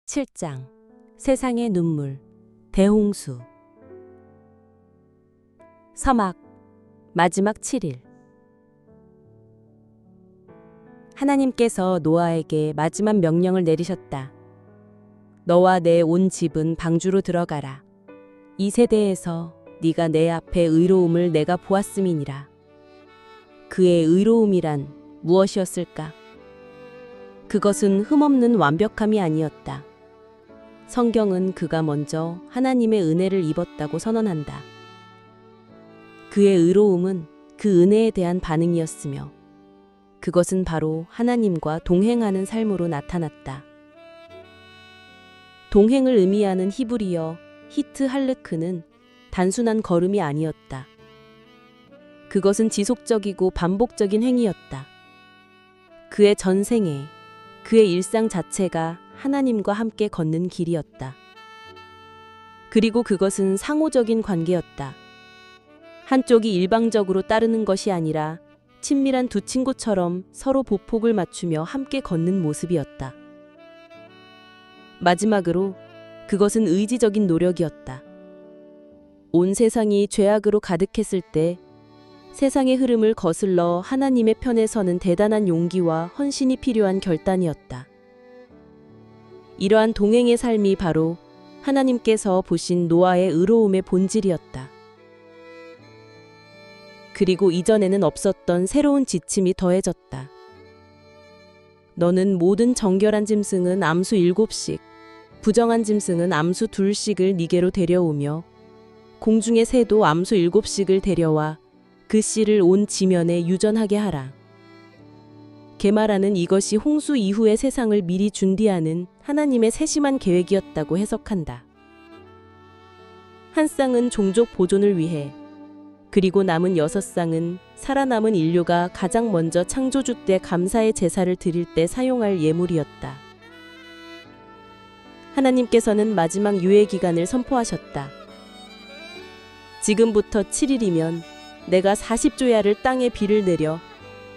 7장 세상의 눈물 대홍수 서막 마지막 7일 하나님께서 노아에게 마지막 명령을 내리셨다. 너와 내 온 집은 방주로 들어가라. 이 세대에서 네가 내 앞에 의로움을 내가 보았음이니라. 그의 의로움이란 무엇이었을까? 그것은 흠없는 완벽함이 아니었다. 성경은 그가 먼저 하나님의 은혜를 입었다고 선언한다. 그의 의로움은 그 은혜에 대한 반응이었으며 그것은 바로 하나님과 동행하는 삶으로 나타났다. 동행을 의미하는 히브리어 히트 할르크는 단순한 걸음이 아니었다. 그것은 지속적이고 반복적인 행위였다. 그의 전생에 그의 일상 자체가 하나님과 함께 걷는 길이었다. 그리고 그것은 상호적인 관계였다. 한쪽이 일방적으로 따르는 것이 아니라 친밀한 두 친구처럼 서로 보폭을 맞추며 함께 걷는 모습이었다. 마지막으로 그것은 의지적인 노력이었다. 온 세상이 죄악으로 가득했을 때 세상의 흐름을 거슬러 하나님의 편에 서는 대단한 용기와 헌신이 필요한 결단이었다. 이러한 동행의 삶이 바로 하나님께서 보신 노아의 의로움의 본질이었다. 그리고 이전에는 없었던 새로운 지침이 더해졌다. 너는 모든 정결한 짐승은 암수 7씩, 부정한 짐승은 암수 2씩을 네게로 데려오며 공중의 새도 암수 7씩을 데려와 그 씨를 온 지면에 유전하게 하라. 게마라는 이것이 홍수 이후의 세상을 미리 준비하는 하나님의 세심한 계획이었다고 해석한다. 한 쌍은 종족 보존을 위해, 그리고 남은 6쌍은 살아남은 인류가 가장 먼저 창조주 때 감사의 제사를 드릴 때 사용할 예물이었다. 하나님께서는 마지막 유예 기간을 선포하셨다. 지금부터 7일이면 내가 40조야를 땅에 비를 내려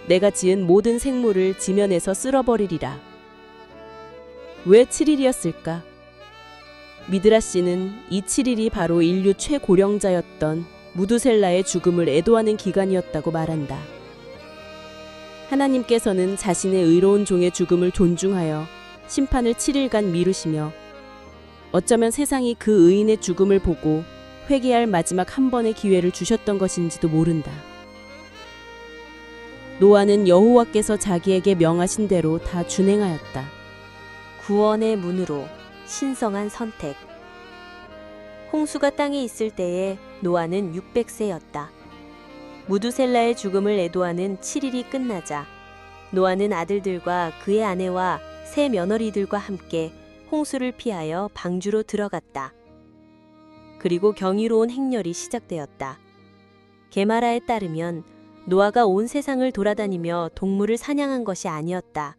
내가 지은 모든 생물을 지면에서 쓸어버리리라. 왜 7일이었을까? 미드라시는 이 7일이 바로 인류 최고령자였던 무두셀라의 죽음을 애도하는 기간이었다고 말한다. 하나님께서는 자신의 의로운 종의 죽음을 존중하여 심판을 7일간 미루시며 어쩌면 세상이 그 의인의 죽음을 보고 회개할 마지막 한 번의 기회를 주셨던 것인지도 모른다. 노아는 여호와께서 자기에게 명하신 대로 다 준행하였다. 구원의 문으로 신성한 선택. 홍수가 땅에 있을 때에 노아는 600세였다. 무두셀라의 죽음을 애도하는 7일이 끝나자 노아는 아들들과 그의 아내와 세 며느리들과 함께 홍수를 피하여 방주로 들어갔다. 그리고 경이로운 행렬이 시작되었다. 게마라에 따르면 노아가 온 세상을 돌아다니며 동물을 사냥한 것이 아니었다.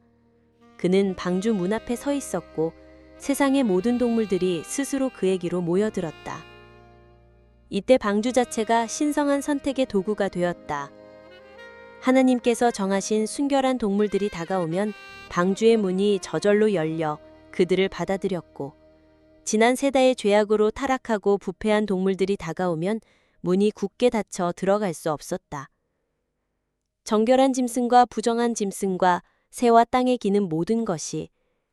그는 방주 문 앞에 서 있었고 세상의 모든 동물들이 스스로 그에게로 모여들었다. 이때 방주 자체가 신성한 선택의 도구가 되었다. 하나님께서 정하신 순결한 동물들이 다가오면 방주의 문이 저절로 열려 그들을 받아들였고, 지난 세대의 죄악으로 타락하고 부패한 동물들이 다가오면 문이 굳게 닫혀 들어갈 수 없었다. 정결한 짐승과 부정한 짐승과 새와 땅에 기는 모든 것이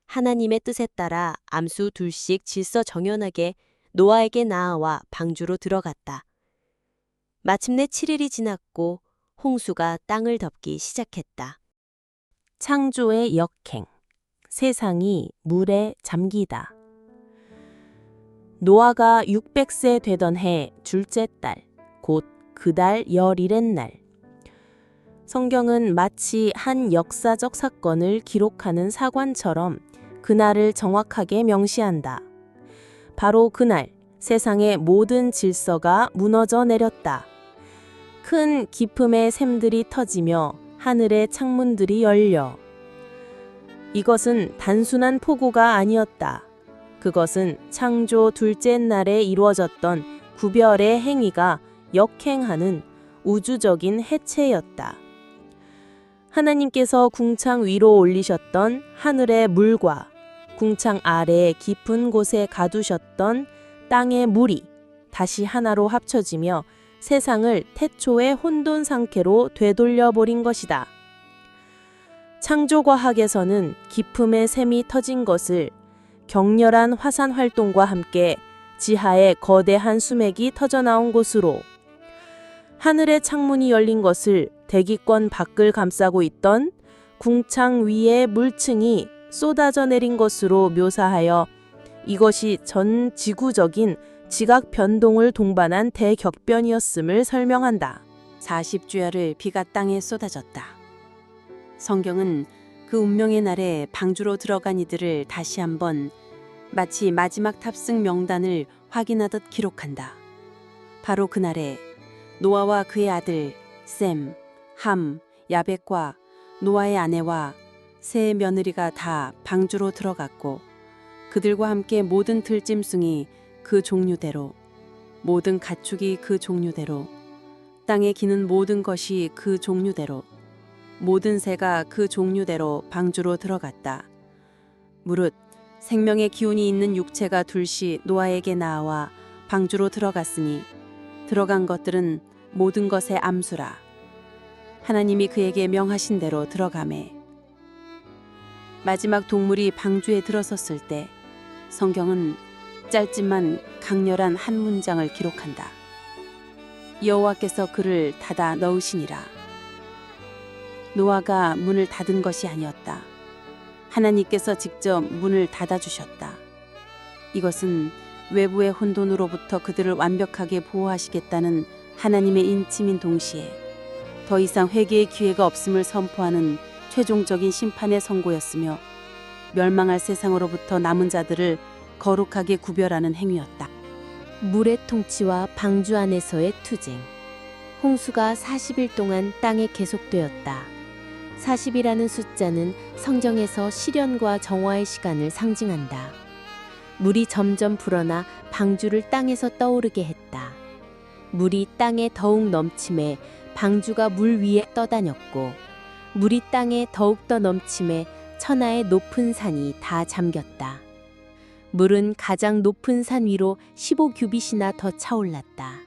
하나님의 뜻에 따라 암수 2씩 질서 정연하게 노아에게 나아와 방주로 들어갔다. 마침내 7일이 지났고 홍수가 땅을 덮기 시작했다. 창조의 역행, 세상이 물에 잠기다. 노아가 600세 되던 해 둘째 달, 곧 그달 열일의 날. 성경은 마치 한 역사적 사건을 기록하는 사관처럼 그날을 정확하게 명시한다. 바로 그날 세상의 모든 질서가 무너져 내렸다. 큰 기품의 샘들이 터지며 하늘의 창문들이 열려. 이것은 단순한 폭우가 아니었다. 그것은 창조 둘째 날에 이루어졌던 구별의 행위가 역행하는 우주적인 해체였다. 하나님께서 궁창 위로 올리셨던 하늘의 물과 궁창 아래 깊은 곳에 가두셨던 땅의 물이 다시 하나로 합쳐지며 세상을 태초의 혼돈 상태로 되돌려 버린 것이다. 창조과학에서는 깊음의 샘이 터진 것을 격렬한 화산 활동과 함께 지하에 거대한 수맥이 터져나온 곳으로, 하늘의 창문이 열린 것을 대기권 밖을 감싸고 있던 궁창 위의 물층이 쏟아져 내린 것으로 묘사하여 이것이 전 지구적인 지각 변동을 동반한 대격변이었음을 설명한다. 40주야를 비가 땅에 쏟아졌다. 성경은 그 운명의 날에 방주로 들어간 이들을 다시 한번 마치 마지막 탑승 명단을 확인하듯 기록한다. 바로 그날에 노아와 그의 아들 셈, 함, 야벳과 노아의 아내와 세 며느리가 다 방주로 들어갔고, 그들과 함께 모든 들짐승이 그 종류대로, 모든 가축이 그 종류대로, 땅에 기는 모든 것이 그 종류대로, 모든 새가 그 종류대로 방주로 들어갔다. 무릇 생명의 기운이 있는 육체가 둘씩 노아에게 나와 방주로 들어갔으니 들어간 것들은 모든 것의 암수라. 하나님이 그에게 명하신 대로 들어가매. 마지막 동물이 방주에 들어섰을 때 성경은 짧지만 강렬한 한 문장을 기록한다. 여호와께서 그를 닫아 넣으시니라. 노아가 문을 닫은 것이 아니었다. 하나님께서 직접 문을 닫아주셨다. 이것은 외부의 혼돈으로부터 그들을 완벽하게 보호하시겠다는 하나님의 인침인 동시에 더 이상 회개의 기회가 없음을 선포하는 최종적인 심판의 선고였으며, 멸망할 세상으로부터 남은 자들을 거룩하게 구별하는 행위였다. 물의 통치와 방주 안에서의 투쟁. 홍수가 40일 동안 땅에 계속되었다. 40이라는 숫자는 성경에서 시련과 정화의 시간을 상징한다. 물이 점점 불어나 방주를 땅에서 떠오르게 했다. 물이 땅에 더욱 넘침에 방주가 물 위에 떠다녔고, 물이 땅에 더욱더 넘침에 천하의 높은 산이 다 잠겼다. 물은 가장 높은 산 위로 15규빗이나 더 차올랐다.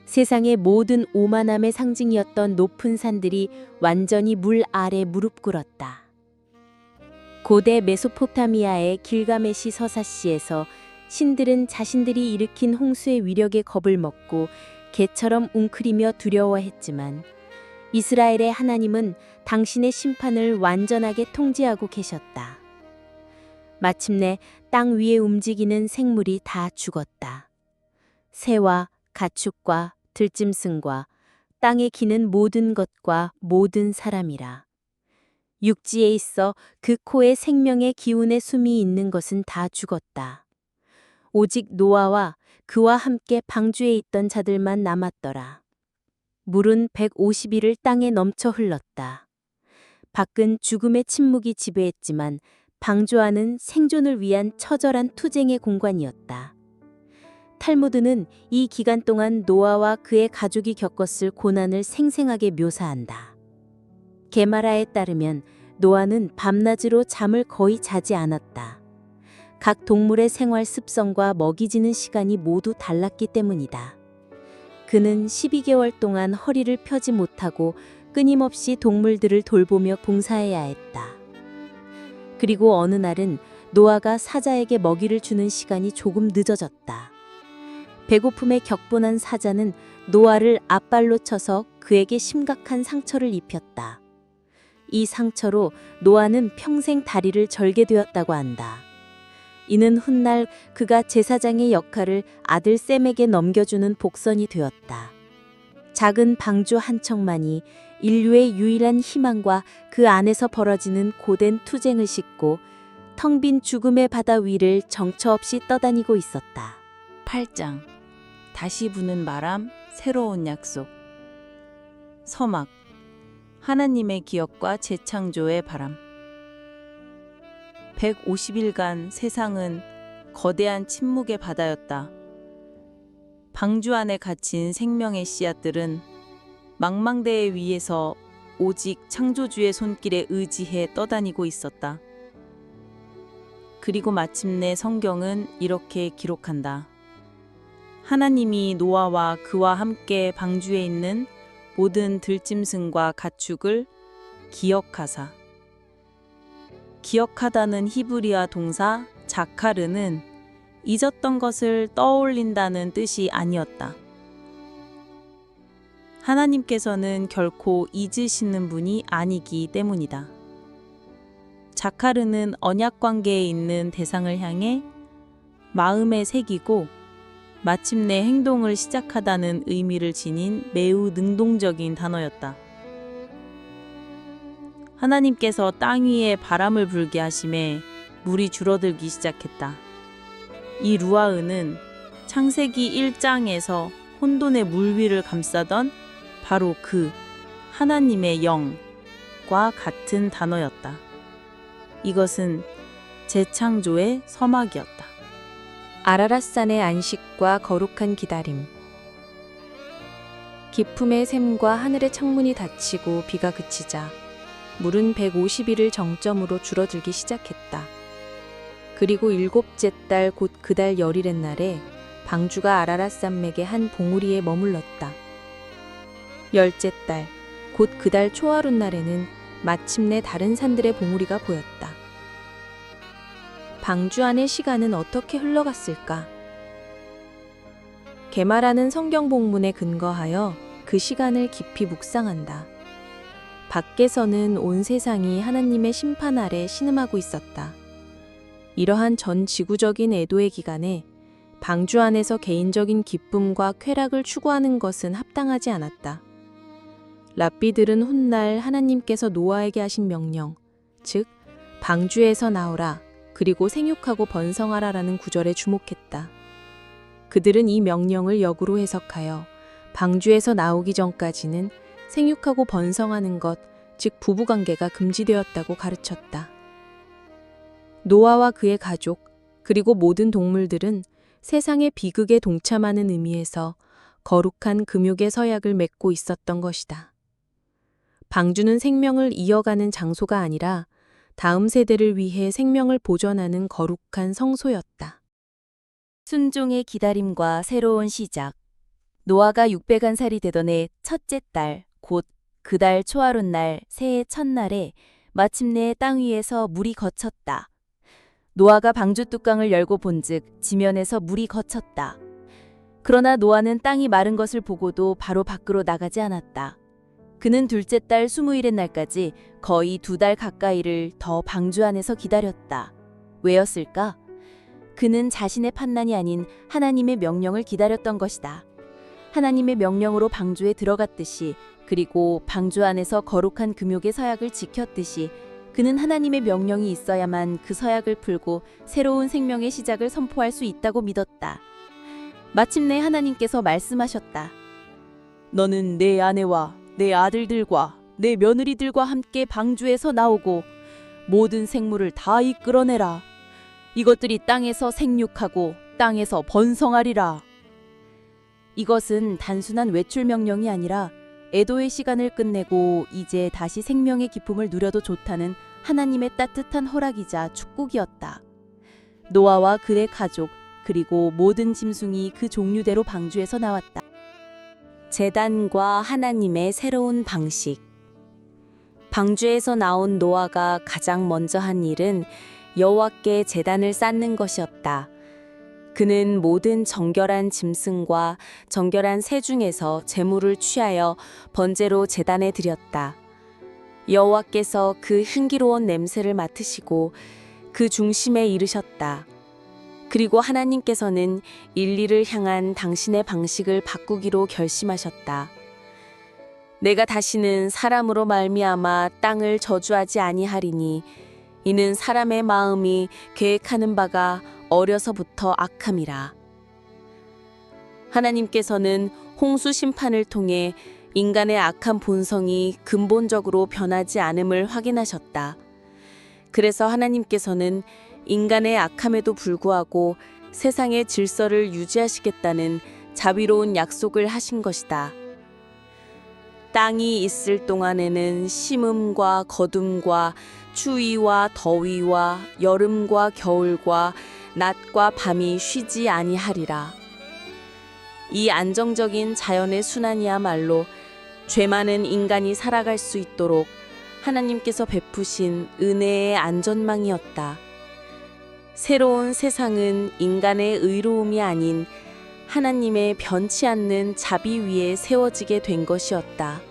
세상의 모든 오만함의 상징이었던 높은 산들이 완전히 물 아래 무릎 꿇었다. 고대 메소포타미아의 길가메시 서사시에서 신들은 자신들이 일으킨 홍수의 위력에 겁을 먹고 개처럼 웅크리며 두려워했지만, 이스라엘의 하나님은 당신의 심판을 완전하게 통제하고 계셨다. 마침내 땅 위에 움직이는 생물이 다 죽었다. 새와 가축과 들짐승과 땅에 기는 모든 것과 모든 사람이라. 육지에 있어 그 코에 생명의 기운의 숨이 있는 것은 다 죽었다. 오직 노아와 그와 함께 방주에 있던 자들만 남았더라. 물은 150일을 땅에 넘쳐 흘렀다. 밖은 죽음의 침묵이 지배했지만 방주 안은 생존을 위한 처절한 투쟁의 공간이었다. 탈무드는 이 기간 동안 노아와 그의 가족이 겪었을 고난을 생생하게 묘사한다. 게마라에 따르면 노아는 밤낮으로 잠을 거의 자지 않았다. 각 동물의 생활 습성과 먹이지는 시간이 모두 달랐기 때문이다. 그는 12개월 동안 허리를 펴지 못하고 끊임없이 동물들을 돌보며 봉사해야 했다. 그리고 어느 날은 노아가 사자에게 먹이를 주는 시간이 조금 늦어졌다. 배고픔에 격분한 사자는 노아를 앞발로 쳐서 그에게 심각한 상처를 입혔다. 이 상처로 노아는 평생 다리를 절게 되었다고 한다. 이는 훗날 그가 제사장의 역할을 아들 셈에게 넘겨주는 복선이 되었다. 작은 방주 한 척만이 인류의 유일한 희망과 그 안에서 벌어지는 고된 투쟁을 싣고 텅 빈 죽음의 바다 위를 정처 없이 떠다니고 있었다. 8장. 다시 부는 바람, 새로운 약속. 서막. 하나님의 기억과 재창조의 바람. 150일간 세상은 거대한 침묵의 바다였다. 방주 안에 갇힌 생명의 씨앗들은 망망대해 위에서 오직 창조주의 손길에 의지해 떠다니고 있었다. 그리고 마침내 성경은 이렇게 기록한다. 하나님이 노아와 그와 함께 방주에 있는 모든 들짐승과 가축을 기억하사. 기억하다는 히브리어 동사 자카르는 잊었던 것을 떠올린다는 뜻이 아니었다. 하나님께서는 결코 잊으시는 분이 아니기 때문이다. 자카르는 언약 관계에 있는 대상을 향해 마음에 새기고 마침내 행동을 시작하다는 의미를 지닌 매우 능동적인 단어였다. 하나님께서 땅 위에 바람을 불게 하심에 물이 줄어들기 시작했다. 이 루아흐는 창세기 1장에서 혼돈의 물 위를 감싸던 바로 그 하나님의 영과 같은 단어였다. 이것은 재창조의 서막이었다. 아라랏산의 안식과 거룩한 기다림. 기품의 샘과 하늘의 창문이 닫히고 비가 그치자 물은 150일을 정점으로 줄어들기 시작했다. 그리고 일곱째 달 곧 그 달 열일의 날에 방주가 아라랏 산맥의 한 봉우리에 머물렀다. 열째 달 곧 그 달 초하룻 날에는 마침내 다른 산들의 봉우리가 보였다. 방주 안의 시간은 어떻게 흘러갔을까? 게마라는 성경 본문에 근거하여 그 시간을 깊이 묵상한다. 밖에서는 온 세상이 하나님의 심판 아래 신음하고 있었다. 이러한 전 지구적인 애도의 기간에 방주 안에서 개인적인 기쁨과 쾌락을 추구하는 것은 합당하지 않았다. 랍비들은 훗날 하나님께서 노아에게 하신 명령, 즉 방주에서 나오라 그리고 생육하고 번성하라라는 구절에 주목했다. 그들은 이 명령을 역으로 해석하여 방주에서 나오기 전까지는 생육하고 번성하는 것, 즉 부부관계가 금지되었다고 가르쳤다. 노아와 그의 가족, 그리고 모든 동물들은 세상의 비극에 동참하는 의미에서 거룩한 금욕의 서약을 맺고 있었던 것이다. 방주는 생명을 이어가는 장소가 아니라 다음 세대를 위해 생명을 보존하는 거룩한 성소였다. 순종의 기다림과 새로운 시작. 노아가 600안살이 되던 해 첫째 달, 곧 그 달 초하룻 날 새해 첫날에 마침내 땅 위에서 물이 거쳤다. 노아가 방주 뚜껑을 열고 본즉 지면에서 물이 거쳤다. 그러나 노아는 땅이 마른 것을 보고도 바로 밖으로 나가지 않았다. 그는 둘째 달 20일의 날까지 거의 2달 가까이를 더 방주 안에서 기다렸다. 왜였을까? 그는 자신의 판단이 아닌 하나님의 명령을 기다렸던 것이다. 하나님의 명령으로 방주에 들어갔듯이, 그리고 방주 안에서 거룩한 금욕의 서약을 지켰듯이 그는 하나님의 명령이 있어야만 그 서약을 풀고 새로운 생명의 시작을 선포할 수 있다고 믿었다. 마침내 하나님께서 말씀하셨다. 너는 내 아내와 내 아들들과 내 며느리들과 함께 방주에서 나오고 모든 생물을 다 이끌어내라. 이것들이 땅에서 생육하고 땅에서 번성하리라. 이것은 단순한 외출 명령이 아니라 애도의 시간을 끝내고 이제 다시 생명의 기쁨을 누려도 좋다는 하나님의 따뜻한 허락이자 축복이었다. 노아와 그의 가족, 그리고 모든 짐승이 그 종류대로 방주에서 나왔다. 제단과 하나님의 새로운 방식. 방주에서 나온 노아가 가장 먼저 한 일은 여호와께 제단을 쌓는 것이었다. 그는 모든 정결한 짐승과 정결한 새 중에서 제물을 취하여 번제로 제단에 드렸다. 여호와께서 그 향기로운 냄새를 맡으시고 그 중심에 이르셨다. 그리고 하나님께서는 인리를 향한 당신의 방식을 바꾸기로 결심하셨다. 내가 다시는 사람으로 말미암아 땅을 저주하지 아니하리니 이는 사람의 마음이 계획하는 바가 어려서부터 악함이라. 하나님께서는 홍수 심판을 통해 인간의 악한 본성이 근본적으로 변하지 않음을 확인하셨다. 그래서 하나님께서는 인간의 악함에도 불구하고 세상의 질서를 유지하시겠다는 자비로운 약속을 하신 것이다. 땅이 있을 동안에는 심음과 거둠과 추위와 더위와 여름과 겨울과 낮과 밤이 쉬지 아니하리라. 이 안정적인 자연의 순환이야말로 죄 많은 인간이 살아갈 수 있도록 하나님께서 베푸신 은혜의 안전망이었다. 새로운 세상은 인간의 의로움이 아닌 하나님의 변치 않는 자비 위에 세워지게 된 것이었다.